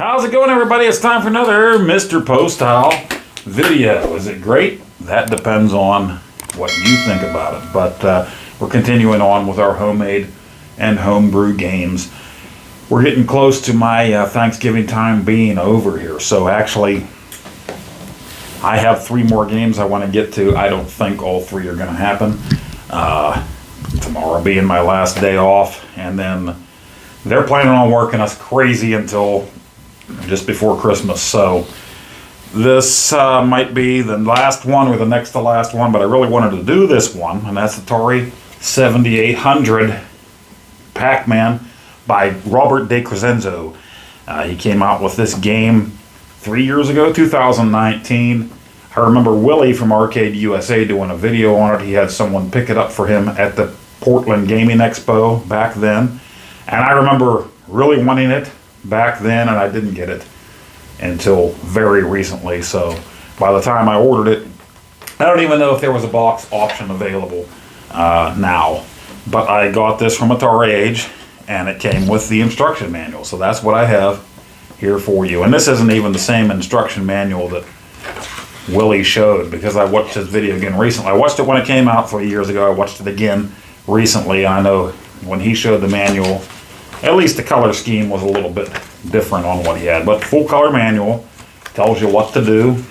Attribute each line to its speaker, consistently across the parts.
Speaker 1: How's it going, everybody? It's time for another Mr. Poestyle video. Is it great? That depends on what you think about it. But we're continuing on with our homemade and homebrew games. We're getting close to my Thanksgiving time being over here. So actually, I have 3 more games I want to get to. I don't think all 3 are going to happen. Tomorrow being my last day off, and then they're planning on working us crazy until just before Christmas. So this might be the last one or the next to last one, but I really wanted to do this one, and that's Atari 7800 Pac-Man by Robert DeCrescenzo. He came out with this game 3 years ago, 2019. I remember Willie from Arcade USA doing a video on it. He had someone pick it up for him at the Portland Gaming Expo back then. And I remember really wanting it back then, and I didn't get it until very recently. So by the time I ordered it, I don't even know if there was a box option available now. But I got this from AtariAge, and it came with the instruction manual. So that's what I have here for you. And this isn't even the same instruction manual that Willie showed, because I watched his video again recently. I watched it when it came out 3 years ago. I watched it again recently, and I know when he showed the manual, at least the color scheme was a little bit different on what he had. But full color manual, tells you what to do.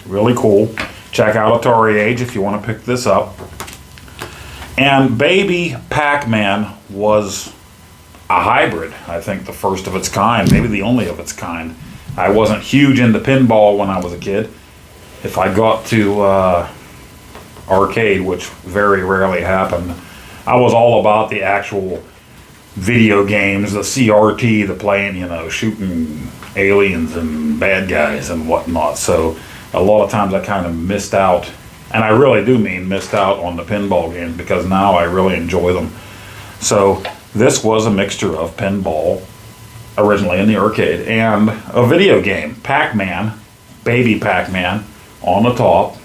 Speaker 1: Really cool. Check out AtariAge if you want to pick this up. And Baby Pac-Man was a hybrid, I think the first of its kind, maybe the only of its kind. I wasn't huge into pinball when I was a kid. If I got to arcade, which very rarely happened, I was all about the actual video games, the CRT, the playing, you know, shooting aliens and bad guys and whatnot. So a lot of times I kind of missed out, and I really do mean missed out on the pinball games, because now I really enjoy them. So this was a mixture of pinball, originally in the arcade, and a video game, Pac-Man, Baby Pac-Man, on the top,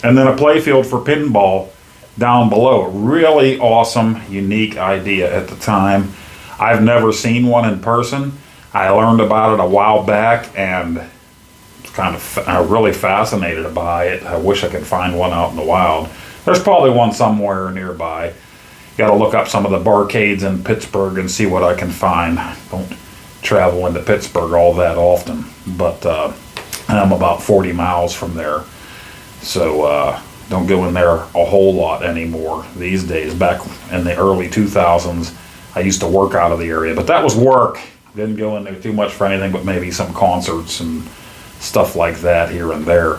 Speaker 1: and then a playfield for pinball down below. Really awesome, unique idea at the time. I've never seen one in person. I learned about it a while back, and kind of really fascinated by it. I wish I could find one out in the wild. There's probably one somewhere nearby. Got to look up some of the barcades in Pittsburgh and see what I can find. Don't travel into Pittsburgh all that often, but I'm about 40 miles from there, so don't go in there a whole lot anymore these days. Back in the early 2000s, I used to work out of the area, but that was work. Didn't go in there too much for anything but maybe some concerts and stuff like that here and there.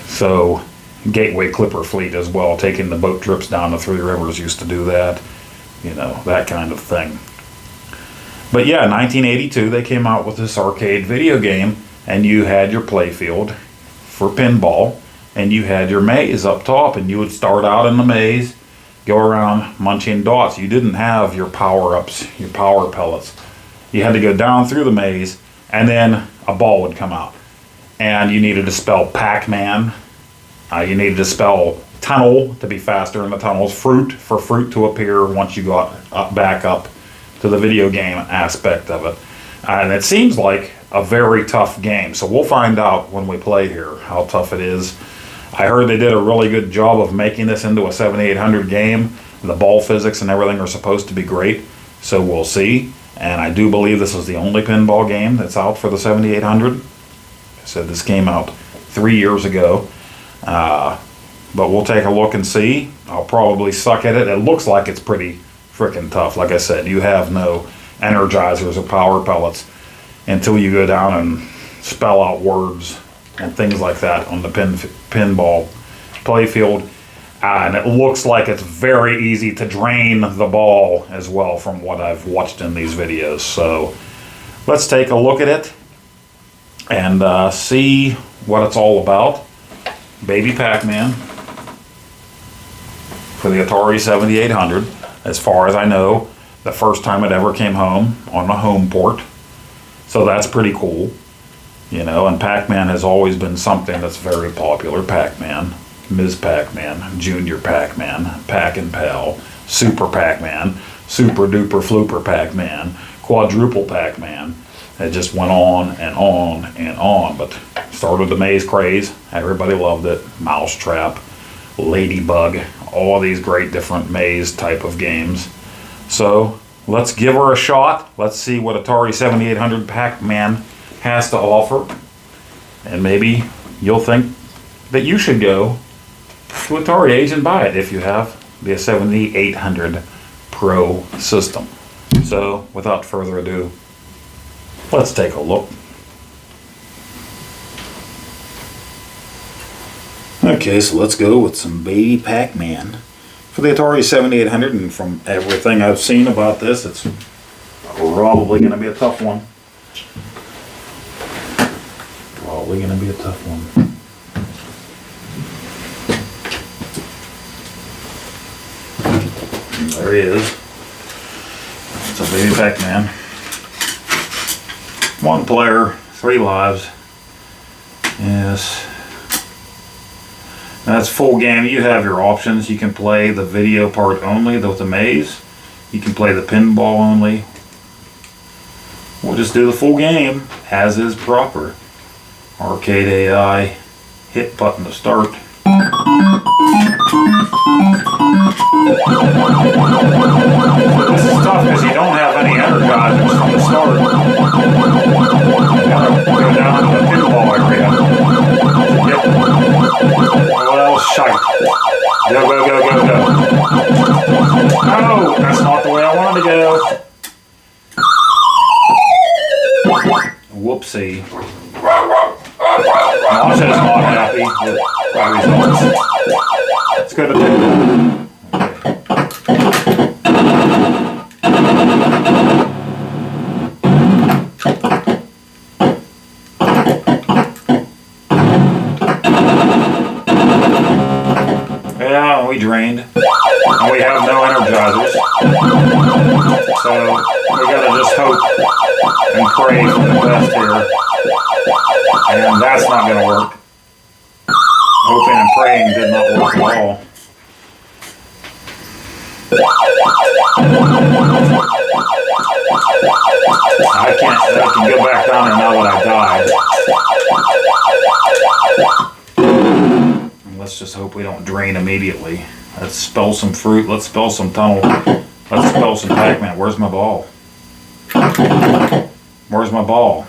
Speaker 1: So Gateway Clipper Fleet as well, taking the boat trips down the 3 Rivers, used to do that, you know, that kind of thing. But yeah, 1982 they came out with this arcade video game, and you had your playfield for pinball, and you had your maze up top, and you would start out in the maze, go around munching dots. You didn't have your power-ups, your power pellets. You had to go down through the maze, and then a ball would come out. And you needed to spell Pac-Man. You needed to spell tunnel to be faster in the tunnels, fruit for fruit to appear once you got back up to the video game aspect of it. And it seems like a very tough game, so we'll find out when we play here how tough it is. I heard they did a really good job of making this into a 7800 game. The ball physics and everything are supposed to be great, so we'll see. And I do believe this is the only pinball game that's out for the 7800. I said this came out 3 years ago, but we'll take a look and see. I'll probably suck at it. It looks like it's pretty freaking tough. Like I said, you have no energizers or power pellets until you go down and spell out words and things like that on the pinball playfield. And it looks like it's very easy to drain the ball as well, from what I've watched in these videos. So let's take a look at it and see what it's all about. Baby Pac-Man for the Atari 7800. As far as I know, the first time it ever came home on a home port. So that's pretty cool. You know, and Pac-Man has always been something that's very popular. Pac-Man, Ms. Pac-Man, Junior Pac-Man, Pac and Pal, Super Pac-Man, Super Duper Flooper Pac-Man. Of quadruple Pac-Man. It just went on and on and on. But started the maze craze. Everybody loved it. Mousetrap, Ladybug, all these great different maze type of games. So let's give her a shot. Let's see what Atari 7800 Pac-Man has to offer. And maybe you'll think that you should go to AtariAge and buy it if you have the 7800 Pro system. So without further ado, let's take a look. Okay, so let's go with some Baby Pac-Man for the Atari 7800, and from everything I've seen about this, it's probably going to be a tough one. Probably going to be a tough one. And there he is. It's a Baby Pac-Man. 1 player, 3 lives. Yes. That's full game. You have your options. You can play the video part only with the maze. You can play the pinball only. We'll just do the full game as is proper. Arcade AI, hit button to start. This is tough because you don't have any energizers from the start. You gotta go down to the pinball area. Well, shite. Go, go, go, go, go. No, that's not the way I wanted to go. Whoopsie. Masha is not happy with my results. Let's go to the... Yeah, we drained. And we have no energizers. So we gotta just hope and pray for the best here. And that's not gonna work. Hoping and praying did not work at all. I can go back down there now that I died. Let's just hope we don't drain immediately. Let's spell some fruit. Let's spell some tunnel. Let's spell some Pac-Man. Where's my ball? Where's my ball?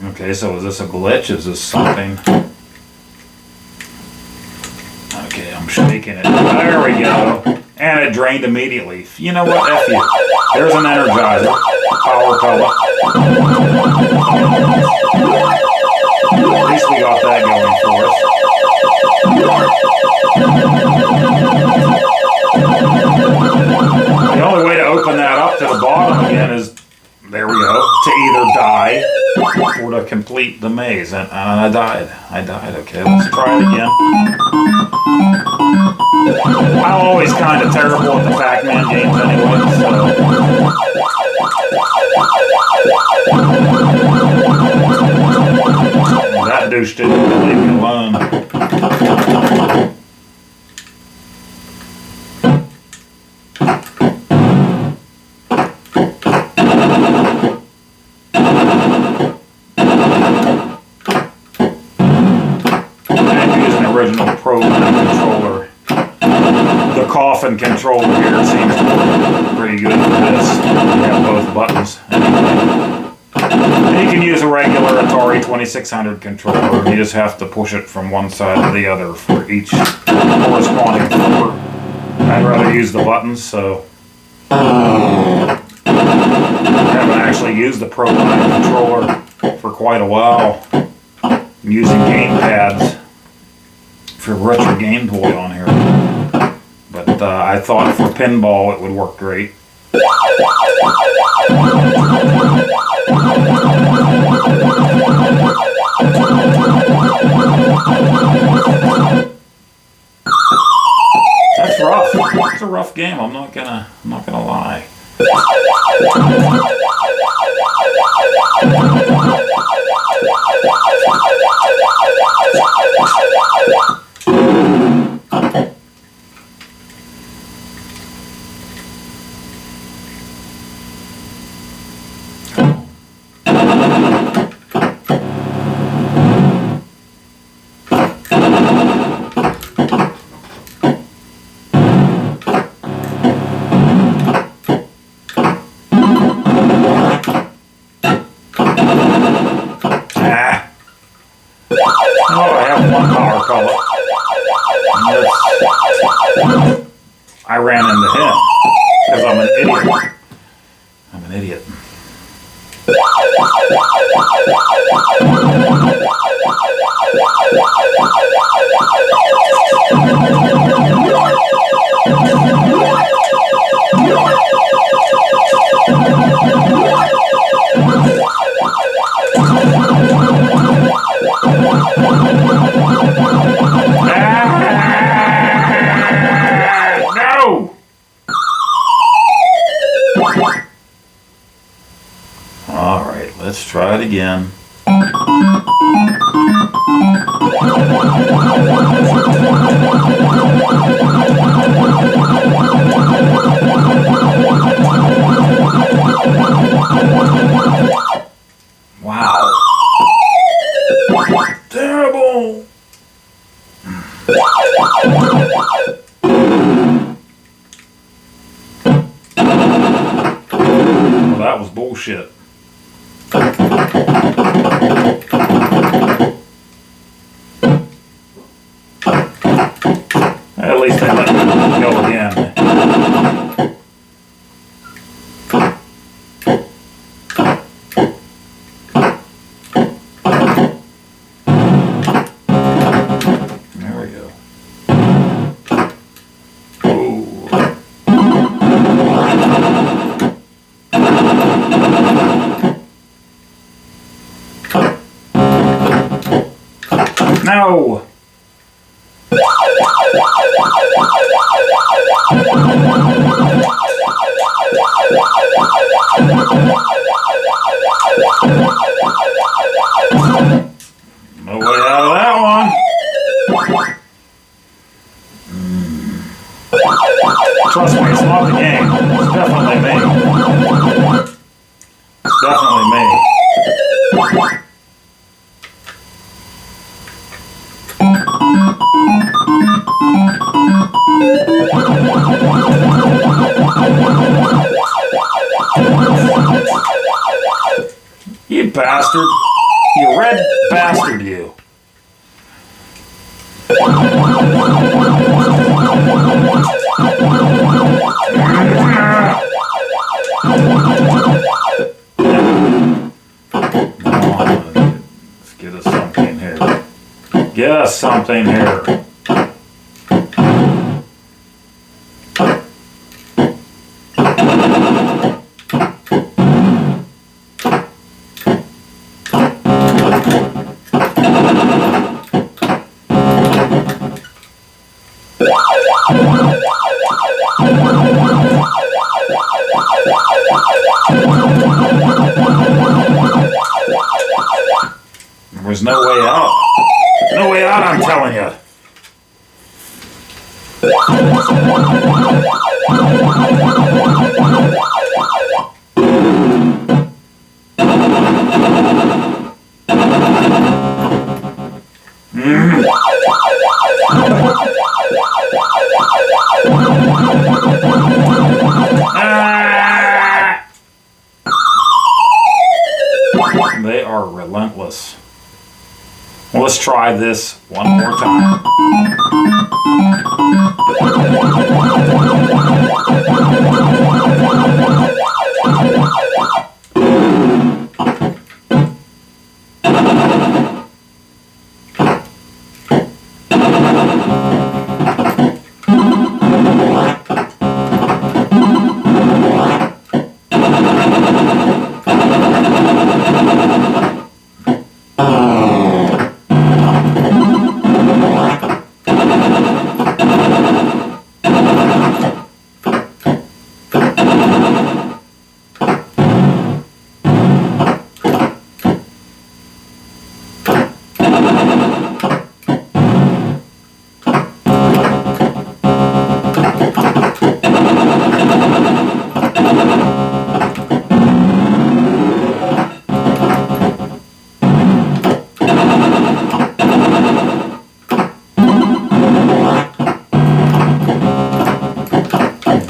Speaker 1: Okay, so is this a glitch? Is this something? Okay, I'm shaking it. There we go. And it drained immediately. You know what? F you. There's an energizer. Power pellet. At least we got that going for us. The only way to open that up to the bottom again is, there we go, to either die or to complete the maze. And I died. Okay, let's try it again. I'm always kind of terrible at the Pac-Man games anyway, so... That douche didn't leave me alone. Original program controller. The coffin controller here seems to work pretty good for this. You have both buttons. And you can use a regular Atari 2600 controller. You just have to push it from one side to the other for each corresponding floor. I'd rather use the buttons, so I haven't actually used the program controller for quite a while. I'm using game pads for Retro Game Boy on here, but I thought for pinball it would work great. That's rough. It's a rough game. I'm not gonna lie. I ran into him because I'm an idiot. I'm an idiot. No! All right, let's try it again. Wow. Terrible. Well, that was bullshit. At least I let it go again. There we go. Ooh. No! No way out of that one. Trust me, it's not the game. It's definitely me. It's definitely me. You bastard. You red bastard, you. Let's get us something here. Get us something here. There's no way out. No way out, I'm telling you. They are relentless. Well, let's try this one more time.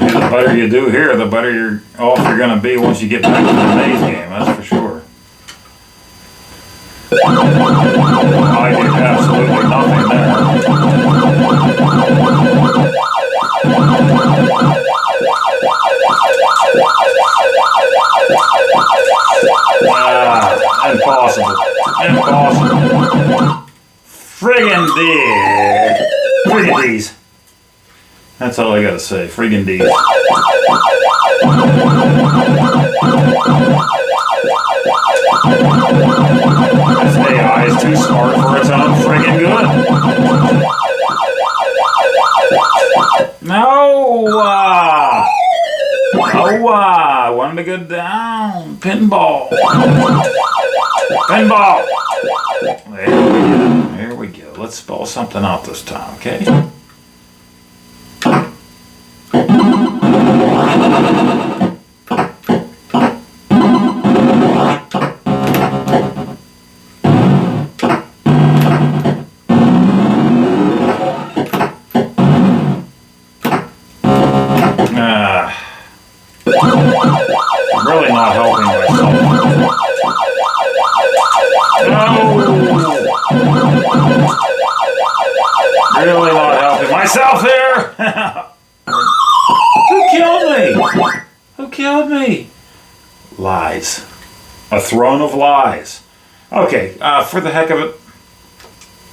Speaker 1: The better you do here, the better off you're going to be once you get back to the maze game, that's for sure. I did absolutely nothing there. Impossible. Impossible. Friggin' deed. Friggin' dees. That's all I gotta say. Friggin' dees. This AI is too smart for its own friggin' good. No! I wanted to go down. Pinball. Pinball. There we go. There we go. Let's spell something out this time, okay? I'm really not helping myself. No! Really not helping myself here! Who killed me? Who killed me? Lies. A throne of lies. Okay, for the heck of it,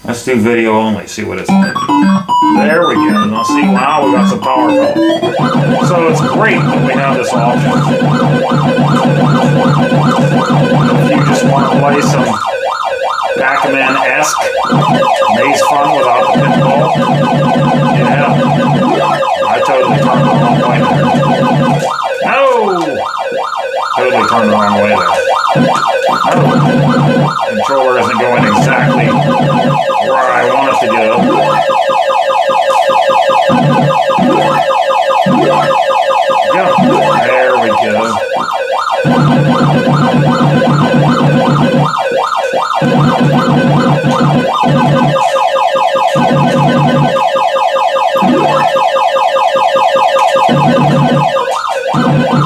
Speaker 1: let's do video only, see what it's like. There we go. Now see, now we got some power going. So it's great that we have this option. If you just want to play some Pac-Man-esque maze fun without the pinball, yeah, I totally turned the wrong way there. No! Totally turned the wrong way there. No. Controller isn't going exactly where I want it to go. There we go.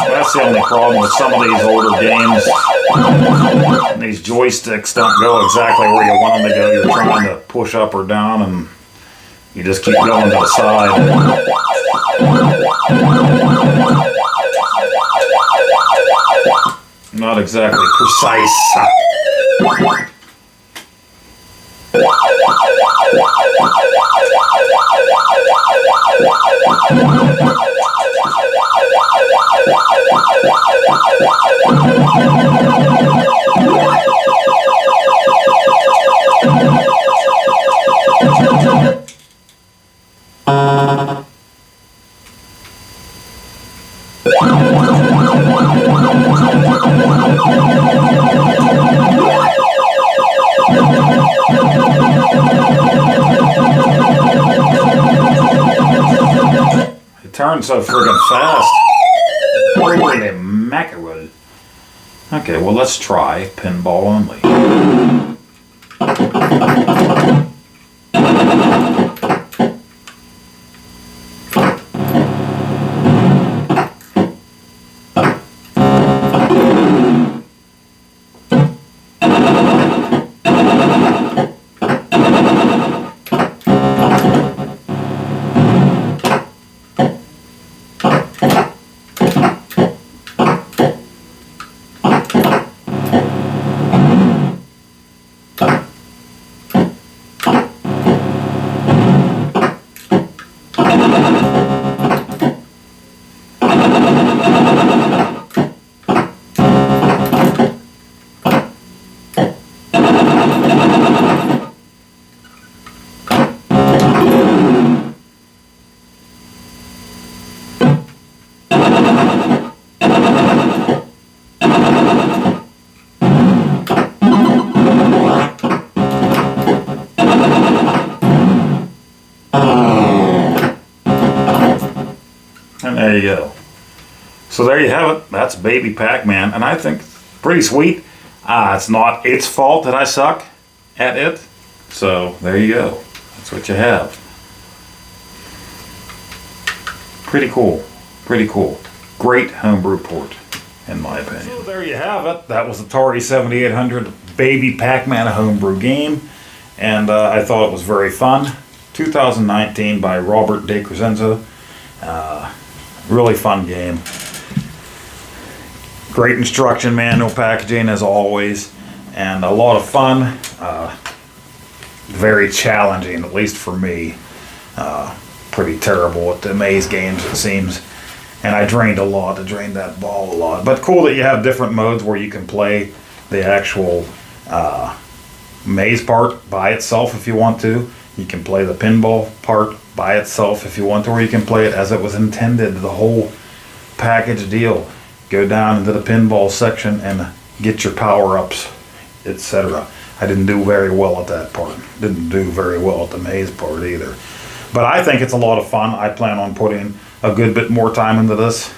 Speaker 1: That's the only problem with some of these older games. These joysticks don't go exactly where you want them to go. You're trying to push up or down and you just keep going to the side. Not exactly precise. It turns so friggin' fast. Holy mackerel. Okay, well let's try pinball only. And there you go. So there you have it. That's Baby Pac-Man, and I think pretty sweet. It's not its fault that I suck at it. So there you go. That's what you have. Pretty cool. Pretty cool. Great homebrew port, in my opinion. So there you have it. That was Atari 7800 Baby Pac-Man, a homebrew game. And I thought it was very fun. 2019 by Robert De Crescenzo. Really fun game. Great instruction manual packaging as always, and a lot of fun. Very challenging, at least for me. Pretty terrible at the maze games, it seems. And I drained a lot. I drained that ball a lot. But cool that you have different modes where you can play the actual maze part by itself if you want to. You can play the pinball part by itself if you want to, or you can play it as it was intended, the whole package deal. Go down into the pinball section and get your power-ups, etc. I didn't do very well at that part. Didn't do very well at the maze part either. But I think it's a lot of fun. I plan on putting a good bit more time into this,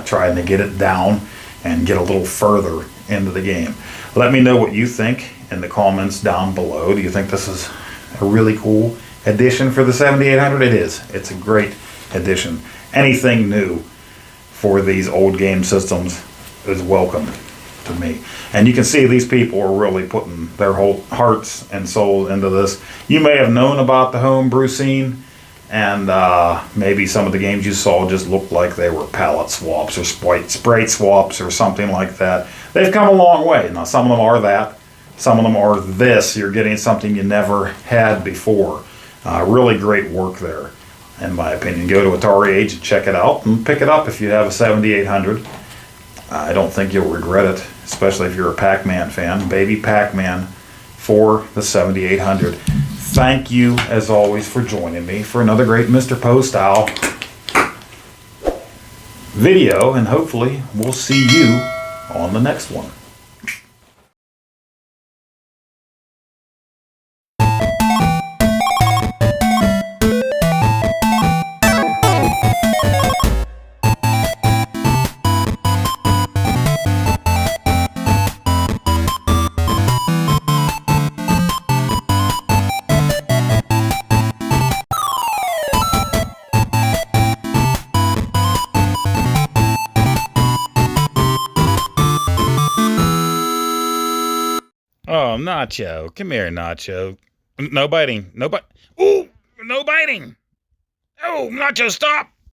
Speaker 1: trying to get it down and get a little further into the game. Let me know what you think in the comments down below. Do you think this is a really cool addition for the 7800? It is. It's a great addition. Anything new for these old game systems is welcome to me. And you can see these people are really putting their whole hearts and souls into this. You may have known about the homebrew scene, and maybe some of the games you saw just looked like they were palette swaps or sprite swaps or something like that. They've come a long way. Now some of them are that, some of them are this. You're getting something you never had before. Really great work there, in my opinion. Go to AtariAge and check it out and pick it up if you have a 7800. I don't think you'll regret it, especially if you're a Pac-Man fan. Baby Pac-Man for the 7800. Thank you, as always, for joining me for another great Mr. Poestyle video, and hopefully we'll see you on the next one. Oh, Nacho. Come here, Nacho. No biting. No bite. Ooh, no biting. Oh, Nacho, stop.